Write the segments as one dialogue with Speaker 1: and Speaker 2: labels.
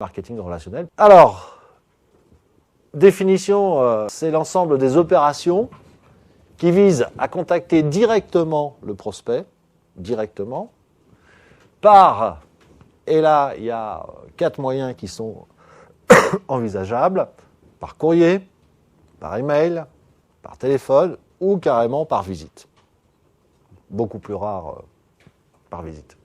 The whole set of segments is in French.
Speaker 1: marketing relationnel. Alors, définition, c'est l'ensemble des opérations qui visent à contacter directement le prospect, directement, par, et là, il y a 4 moyens qui sont envisageables, par courrier, par email, par téléphone ou carrément par visite. Beaucoup plus rare par visite.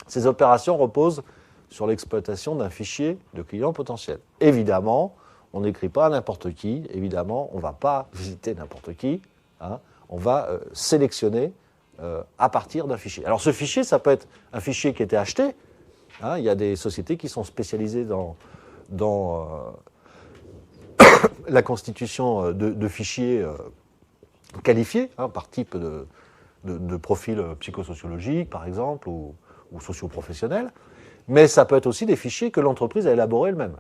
Speaker 1: Ces opérations reposent sur l'exploitation d'un fichier de client potentiel. Évidemment, on n'écrit pas à n'importe qui, évidemment, on ne va pas visiter n'importe qui, hein, on va sélectionner à partir d'un fichier. Alors ce fichier, ça peut être un fichier qui a été acheté, hein, il y a des sociétés qui sont spécialisées dans la constitution de fichiers qualifiés, hein, par type de profil psychosociologique, par exemple, ou socio-professionnel, mais ça peut être aussi des fichiers que l'entreprise a élaborés elle-même.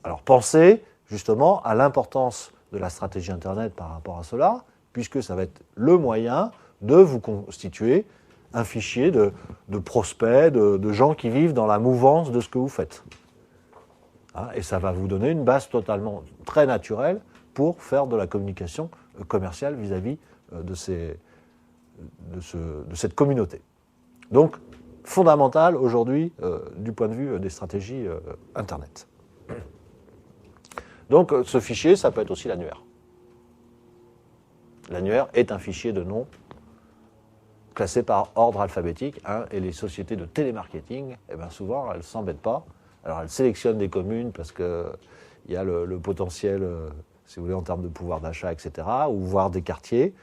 Speaker 1: Alors pensez justement à l'importance de la stratégie Internet par rapport à cela, puisque ça va être le moyen de vous constituer un fichier de prospects, de gens qui vivent dans la mouvance de ce que vous faites. Hein, et ça va vous donner une base totalement très naturelle pour faire de la communication commerciale vis-à-vis de cette communauté. Donc, fondamental aujourd'hui du point de vue des stratégies Internet. Donc, ce fichier, ça peut être aussi l'annuaire. L'annuaire est un fichier de nom classé par ordre alphabétique, hein, et les sociétés de télémarketing, eh bien souvent, elles ne s'embêtent pas. Alors, elles sélectionnent des communes parce qu'il y a le potentiel, si vous voulez, en termes de pouvoir d'achat, etc., ou voire des quartiers,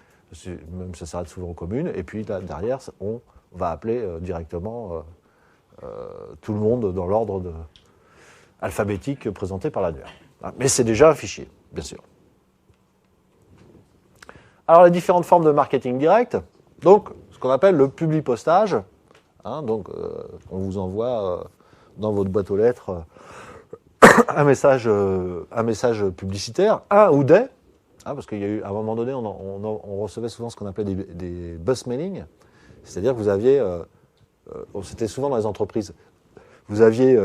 Speaker 1: même ça s'arrête souvent aux communes, et puis là, derrière, on va appeler directement tout le monde dans l'ordre alphabétique présenté par l'annuaire. Mais c'est déjà un fichier, bien sûr. Alors, les différentes formes de marketing direct, donc ce qu'on appelle le publipostage, hein, donc on vous envoie dans votre boîte aux lettres un message publicitaire, un ou des, hein, parce qu'il y a eu, à un moment donné, on recevait souvent ce qu'on appelait des bus mailing, c'est-à-dire que vous aviez, c'était souvent dans les entreprises, vous aviez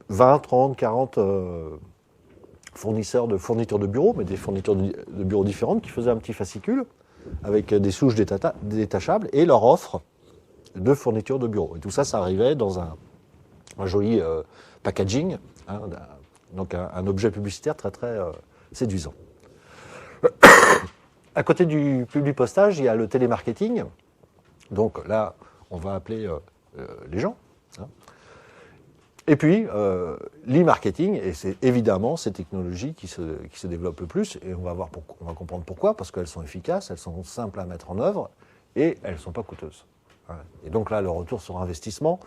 Speaker 1: 20, 30, 40 fournisseurs de fournitures de bureaux, mais des fournitures de bureaux différentes, qui faisaient un petit fascicule avec des souches détachables et leur offre de fournitures de bureaux. Et tout ça, ça arrivait dans un joli packaging, hein, donc un objet publicitaire très très séduisant. À côté du publipostage, il y a le télémarketing. Donc là, on va appeler les gens. Hein. Et puis, l'e-marketing, et c'est évidemment ces technologies qui se développent le plus, et on va comprendre pourquoi, parce qu'elles sont efficaces, elles sont simples à mettre en œuvre, et elles ne sont pas coûteuses. Hein. Et donc là, le retour sur investissement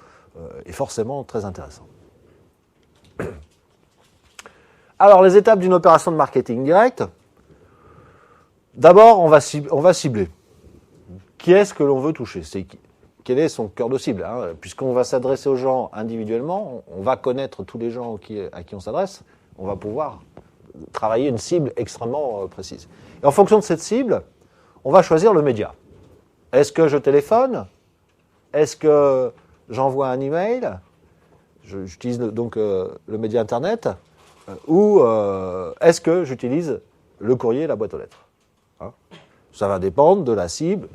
Speaker 1: est forcément très intéressant. Alors, les étapes d'une opération de marketing direct. D'abord, on va cibler. Qui est-ce que l'on veut toucher ? Quel est son cœur de cible, hein ? Puisqu'on va s'adresser aux gens individuellement, on va connaître tous les gens à qui on s'adresse, on va pouvoir travailler une cible extrêmement précise. Et en fonction de cette cible, on va choisir le média. Est-ce que je téléphone ? Est-ce que j'envoie un email ? J'utilise donc le média Internet. Ou est-ce que j'utilise le courrier et la boîte aux lettres ? Hein ? Ça va dépendre de la cible,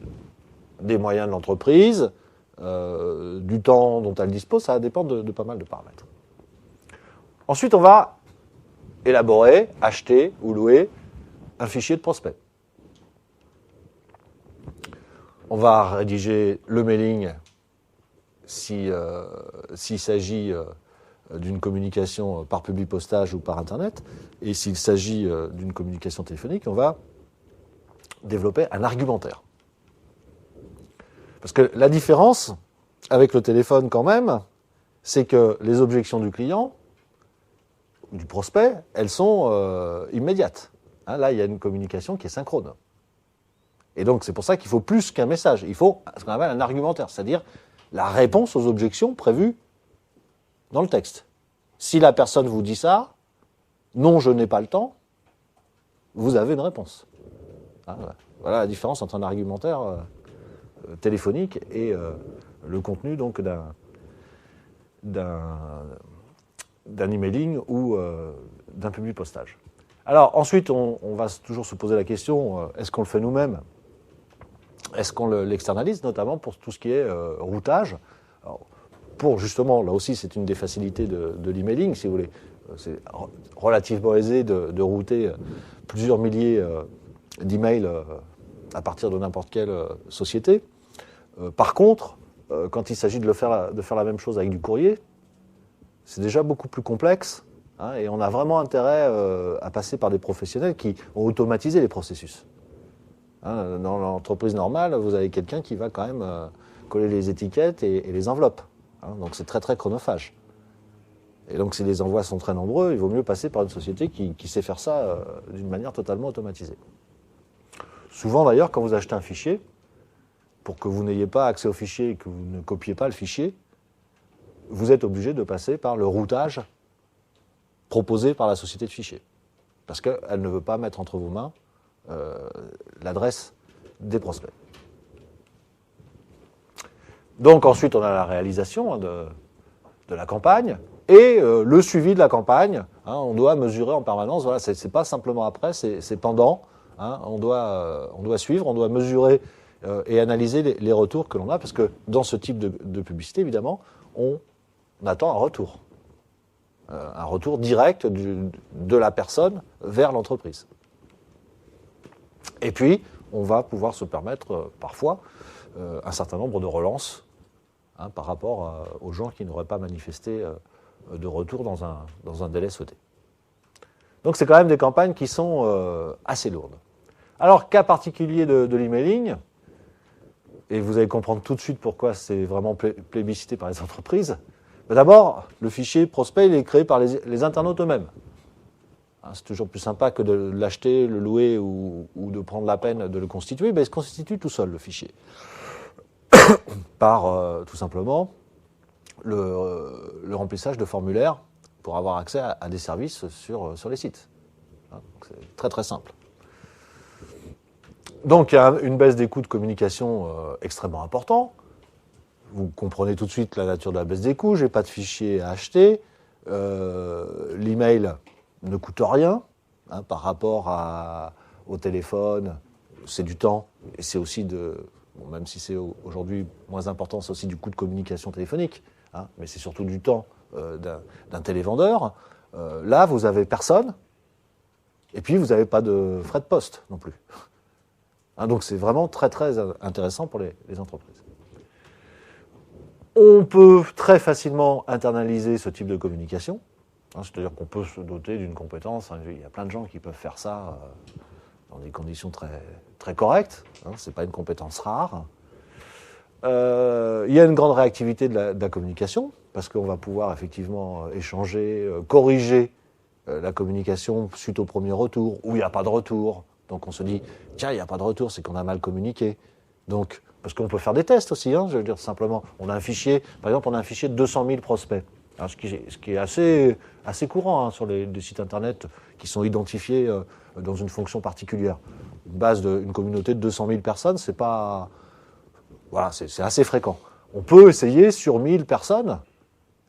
Speaker 1: des moyens de l'entreprise, du temps dont elle dispose, ça va dépendre de pas mal de paramètres. Ensuite, on va élaborer, acheter ou louer un fichier de prospect. On va rédiger le mailing s'il s'agit d'une communication par publipostage ou par Internet, et s'il s'agit d'une communication téléphonique, on va développer un argumentaire. Parce que la différence avec le téléphone quand même, c'est que les objections du client, du prospect, elles sont immédiates. Hein, là, il y a une communication qui est synchrone. Et donc, c'est pour ça qu'il faut plus qu'un message. Il faut ce qu'on appelle un argumentaire, c'est-à-dire la réponse aux objections prévues dans le texte. Si la personne vous dit ça, non, je n'ai pas le temps, vous avez une réponse. Hein, voilà la différence entre un argumentaire téléphonique et le contenu donc d'un d'un emailing ou d'un public postage. Alors ensuite, on va toujours se poser la question, est-ce qu'on le fait nous-mêmes? Est-ce qu'on l'externalise, notamment pour tout ce qui est routage? Alors, pour justement, là aussi, c'est une des facilités de l'emailing, si vous voulez. C'est relativement aisé de router plusieurs milliers d'emails à partir de n'importe quelle société. Par contre, quand il s'agit de faire la même chose avec du courrier, c'est déjà beaucoup plus complexe, hein, et on a vraiment intérêt à passer par des professionnels qui ont automatisé les processus. Hein, dans l'entreprise normale, vous avez quelqu'un qui va quand même coller les étiquettes et les enveloppes. Hein, donc c'est très très chronophage. Et donc si les envois sont très nombreux, il vaut mieux passer par une société qui sait faire ça d'une manière totalement automatisée. Souvent d'ailleurs, quand vous achetez un fichier, pour que vous n'ayez pas accès au fichier et que vous ne copiez pas le fichier, vous êtes obligé de passer par le routage proposé par la société de fichiers. Parce qu'elle ne veut pas mettre entre vos mains l'adresse des prospects. Donc ensuite, on a la réalisation de la campagne et le suivi de la campagne. Hein, on doit mesurer en permanence. Voilà, c'est pas simplement après, c'est pendant. Hein, on doit suivre, on doit mesurer et analyser les retours que l'on a, parce que dans ce type de publicité, évidemment, on attend un retour direct de la personne vers l'entreprise. Et puis, on va pouvoir se permettre parfois un certain nombre de relances, hein, par rapport aux gens qui n'auraient pas manifesté de retour dans un délai souhaité. Donc c'est quand même des campagnes qui sont assez lourdes. Alors, cas particulier de l'emailing, et vous allez comprendre tout de suite pourquoi c'est vraiment plébiscité par les entreprises. Mais d'abord, le fichier prospect il est créé par les internautes eux-mêmes. Hein, c'est toujours plus sympa que de l'acheter, le louer ou de prendre la peine de le constituer. Ben, il se constitue tout seul, le fichier. Par tout simplement le remplissage de formulaires pour avoir accès à des services sur les sites. Hein, c'est très très simple. Donc il y a une baisse des coûts de communication extrêmement important. Vous comprenez tout de suite la nature de la baisse des coûts. Je n'ai pas de fichier à acheter. L'email ne coûte rien, hein, par rapport au téléphone. C'est du temps et c'est aussi même si c'est aujourd'hui moins important, c'est aussi du coût de communication téléphonique. Hein, mais c'est surtout du temps d'un télévendeur. Là, vous n'avez personne. Et puis, vous n'avez pas de frais de poste non plus. Hein, donc c'est vraiment très très intéressant pour les entreprises. On peut très facilement internaliser ce type de communication, hein, c'est-à-dire qu'on peut se doter d'une compétence. Hein, il y a plein de gens qui peuvent faire ça dans des conditions très, très correctes. Hein, ce n'est pas une compétence rare. Il y a une grande réactivité de la communication, parce qu'on va pouvoir effectivement échanger, corriger la communication suite au premier retour, ou il n'y a pas de retour. Donc on se dit, tiens, il n'y a pas de retour, c'est qu'on a mal communiqué. Donc, parce qu'on peut faire des tests aussi, hein, je veux dire simplement. On a un fichier, par exemple, on a un fichier de 200 000 prospects. Alors, ce qui est assez courant, hein, sur des sites internet qui sont identifiés dans une fonction particulière. Une base d'une communauté de 200 000 personnes, c'est pas... Voilà, c'est assez fréquent. On peut essayer sur 1000 personnes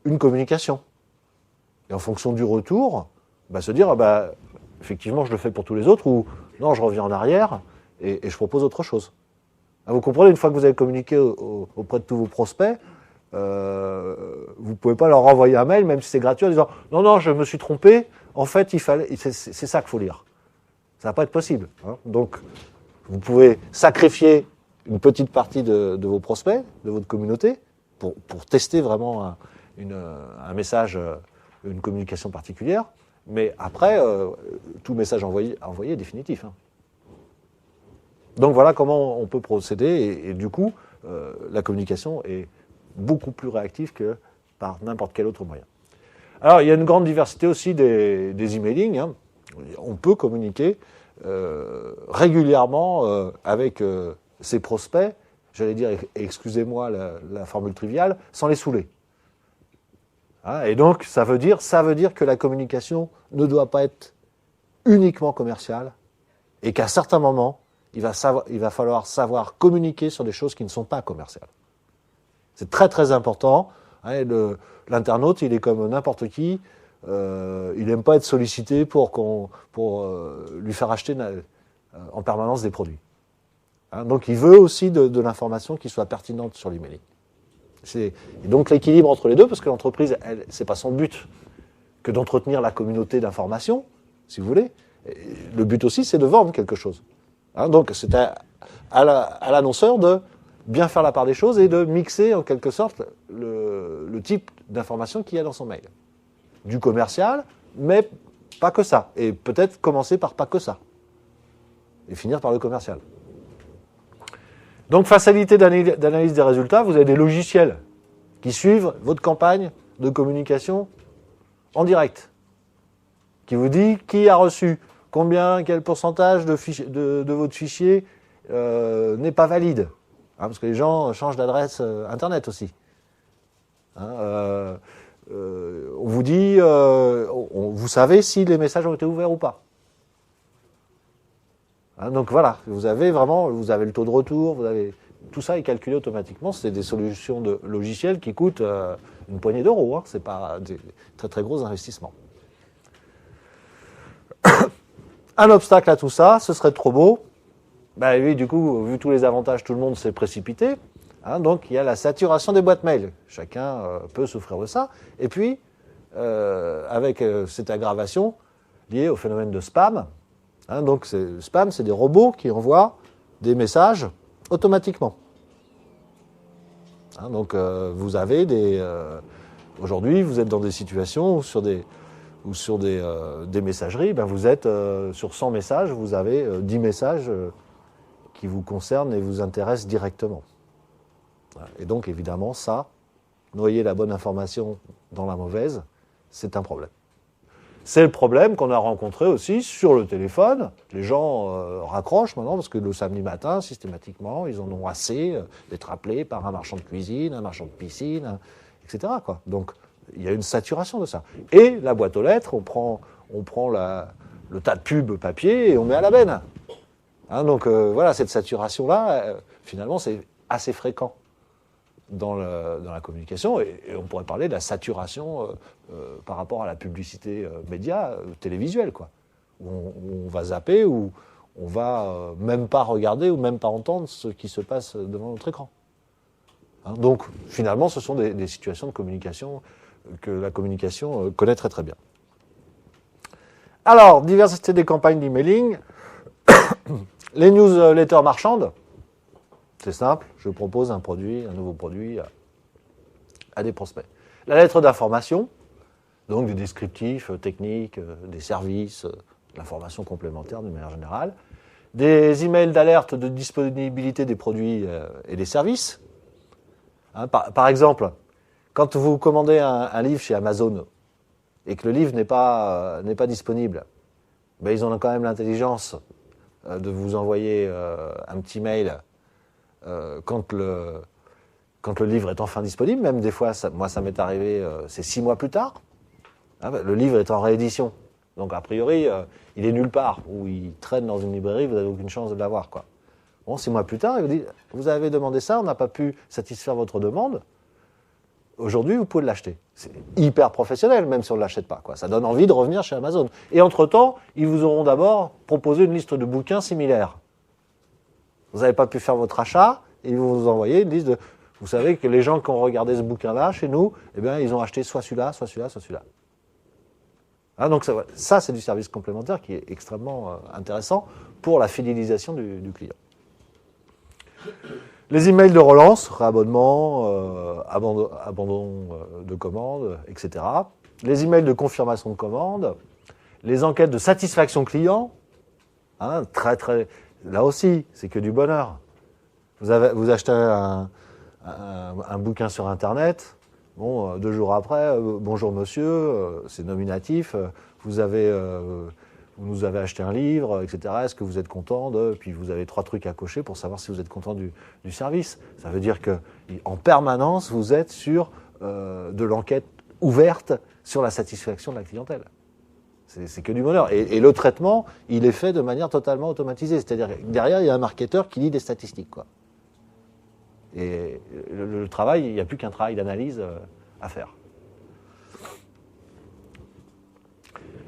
Speaker 1: une communication. Et en fonction du retour, se dire, effectivement, je le fais pour tous les autres, ou non, je reviens en arrière et je propose autre chose. Vous comprenez, une fois que vous avez communiqué auprès de tous vos prospects, vous ne pouvez pas leur renvoyer un mail, même si c'est gratuit, en disant « Non, je me suis trompé, en fait, c'est ça qu'il faut lire ». Ça ne va pas être possible. Hein. Donc, vous pouvez sacrifier une petite partie de vos prospects, de votre communauté, pour tester vraiment un message, une communication particulière. Mais après, tout message envoyé est définitif. Hein. Donc voilà comment on peut procéder. Et du coup, la communication est beaucoup plus réactive que par n'importe quel autre moyen. Alors, il y a une grande diversité aussi des emailing. Hein. On peut communiquer régulièrement avec ses prospects, j'allais dire, excusez-moi la formule triviale, sans les saouler. Hein, et donc, ça veut dire que la communication ne doit pas être uniquement commerciale et qu'à certains moments, il va falloir savoir communiquer sur des choses qui ne sont pas commerciales. C'est très très important. Hein, l'internaute, il est comme n'importe qui. il n'aime pas être sollicité pour lui faire acheter en permanence des produits. Hein, donc il veut aussi de l'information qui soit pertinente sur l'emailing. Et donc l'équilibre entre les deux, parce que l'entreprise, c'est pas son but que d'entretenir la communauté d'information, si vous voulez. Et le but aussi, c'est de vendre quelque chose. Hein, donc c'est à l'annonceur de bien faire la part des choses et de mixer en quelque sorte le type d'information qu'il y a dans son mail. Du commercial, mais pas que ça. Et peut-être commencer par pas que ça. Et finir par le commercial. Donc facilité d'analyse des résultats, vous avez des logiciels qui suivent votre campagne de communication en direct. Qui vous dit qui a reçu, quel pourcentage de votre fichier n'est pas valide. Hein, parce que les gens changent d'adresse Internet aussi. Hein, on vous dit, vous savez si les messages ont été ouverts ou pas. Hein, donc voilà, vous avez le taux de retour, tout ça est calculé automatiquement. C'est des solutions de logiciels qui coûtent une poignée d'euros. Hein, c'est pas des très très gros investissements. Un obstacle à tout ça, ce serait trop beau. Ben oui, du coup, vu tous les avantages, tout le monde s'est précipité. Hein, donc il y a la saturation des boîtes mail. Chacun peut souffrir de ça. Et puis, avec cette aggravation liée au phénomène de spam. Hein, donc spam, c'est des robots qui envoient des messages automatiquement. Hein, donc vous avez aujourd'hui, vous êtes dans des situations où sur des messageries, ben vous êtes sur 100 messages, vous avez 10 messages qui vous concernent et vous intéressent directement. Et donc, évidemment, ça, noyer la bonne information dans la mauvaise, c'est un problème. C'est le problème qu'on a rencontré aussi sur le téléphone. Les gens raccrochent maintenant parce que le samedi matin, systématiquement, ils en ont assez d'être appelés par un marchand de cuisine, un marchand de piscine, etc., quoi. Donc, il y a une saturation de ça. Et la boîte aux lettres, on prend le tas de pubs papier et on met à la benne. Hein, donc voilà, cette saturation-là, finalement, c'est assez fréquent dans la communication. Et on pourrait parler de la saturation par rapport à la publicité média télévisuelle, quoi. Où on va zapper, où on va même pas regarder ou même pas entendre ce qui se passe devant notre écran. Hein, donc finalement, ce sont des situations de communication que la communication connaît très très bien. Alors, diversité des campagnes d'emailing. Les newsletters marchandes, c'est simple, je propose un nouveau produit à des prospects. La lettre d'information, donc des descriptifs techniques, des services, l'information complémentaire d'une manière générale. Des emails d'alerte de disponibilité des produits et des services. Hein, par exemple, quand vous commandez un livre chez Amazon et que le livre n'est pas disponible, ben ils ont quand même l'intelligence de vous envoyer un petit mail quand le livre est enfin disponible. Même des fois, ça m'est arrivé, c'est 6 mois plus tard. Hein, le livre est en réédition. Donc a priori, il est nulle part. Ou il traîne dans une librairie, vous n'avez aucune chance de l'avoir, quoi. Bon, 6 mois plus tard, il vous dit, vous avez demandé ça, on n'a pas pu satisfaire votre demande. Aujourd'hui, vous pouvez l'acheter. C'est hyper professionnel, même si on ne l'achète pas, quoi. Ça donne envie de revenir chez Amazon. Et entre-temps, ils vous auront d'abord proposé une liste de bouquins similaires. Vous n'avez pas pu faire votre achat, et ils vont vous envoyer une liste de... Vous savez que les gens qui ont regardé ce bouquin-là, chez nous, eh bien, ils ont acheté soit celui-là, soit celui-là, soit celui-là. Ah, donc ça, c'est du service complémentaire qui est extrêmement intéressant pour la fidélisation du client. Les emails de relance, réabonnement, abandon de commande, etc. Les emails de confirmation de commande, les enquêtes de satisfaction client, hein, là aussi, c'est que du bonheur. Vous achetez un bouquin sur Internet, bon, 2 jours après, bonjour monsieur, c'est nominatif, vous nous avez acheté un livre, etc. Est-ce que vous êtes content Puis vous avez 3 trucs à cocher pour savoir si vous êtes content du service. Ça veut dire qu'en permanence, vous êtes sur de l'enquête ouverte sur la satisfaction de la clientèle. C'est que du bonheur. Et le traitement, il est fait de manière totalement automatisée. C'est-à-dire que derrière, il y a un marketeur qui lit des statistiques, quoi. Et le travail, il n'y a plus qu'un travail d'analyse à faire.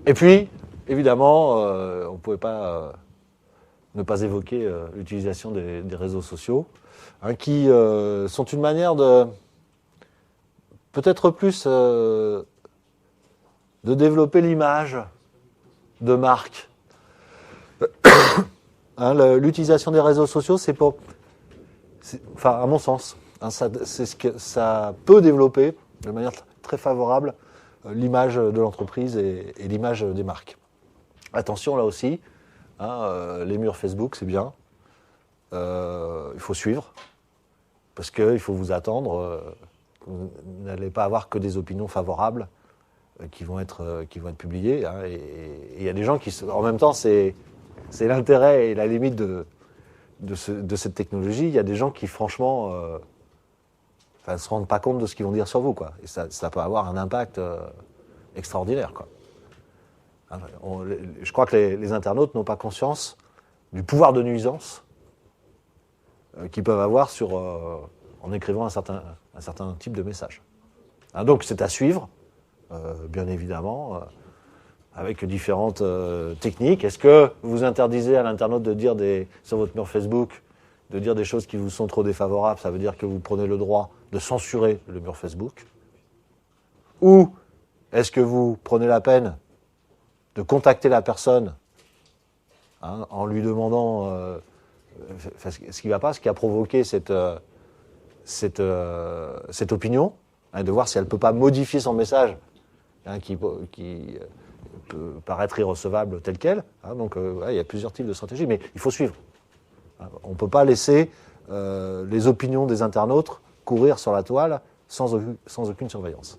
Speaker 1: Et puis, évidemment, on ne pouvait pas ne pas évoquer l'utilisation des réseaux sociaux, hein, qui sont une manière de peut-être plus de développer l'image de marque. Hein, l'utilisation des réseaux sociaux, enfin, à mon sens, hein, c'est ce que ça peut développer de manière très favorable l'image de l'entreprise et l'image des marques. Attention là aussi, hein, les murs Facebook, c'est bien. Il faut suivre, parce qu'il faut vous attendre. Vous n'allez pas avoir que des opinions favorables qui vont être publiées. Hein, et il y a des gens qui, en même temps, c'est l'intérêt et la limite de cette technologie. Il y a des gens qui, franchement, ne se rendent pas compte de ce qu'ils vont dire sur vous, quoi. Et ça peut avoir un impact extraordinaire, quoi. Je crois que les internautes n'ont pas conscience du pouvoir de nuisance qu'ils peuvent avoir en écrivant un certain type de message. Hein, donc c'est à suivre, bien évidemment, avec différentes techniques. Est-ce que vous interdisez à l'internaute de dire sur votre mur Facebook, de dire des choses qui vous sont trop défavorables? Ça veut dire que vous prenez le droit de censurer le mur Facebook. Ou est-ce que vous prenez la peine de contacter la personne, hein, en lui demandant ce qui ne va pas, ce qui a provoqué cette opinion, hein, de voir si elle ne peut pas modifier son message, hein, qui peut paraître irrecevable tel quel. Hein, donc il y a plusieurs types de stratégies, mais il faut suivre. Hein, on ne peut pas laisser les opinions des internautes courir sur la toile sans aucune surveillance.